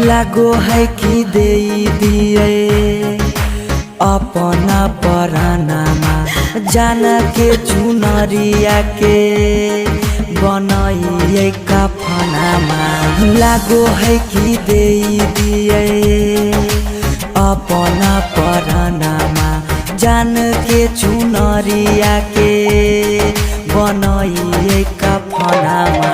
लागो है कि दे दिए अपना परानामा जान के चुनरिया के बनाइए कफनामा। लागो है कि दे दिए अपना परानामा जान के चुनरिया के बनाइए कफनामा।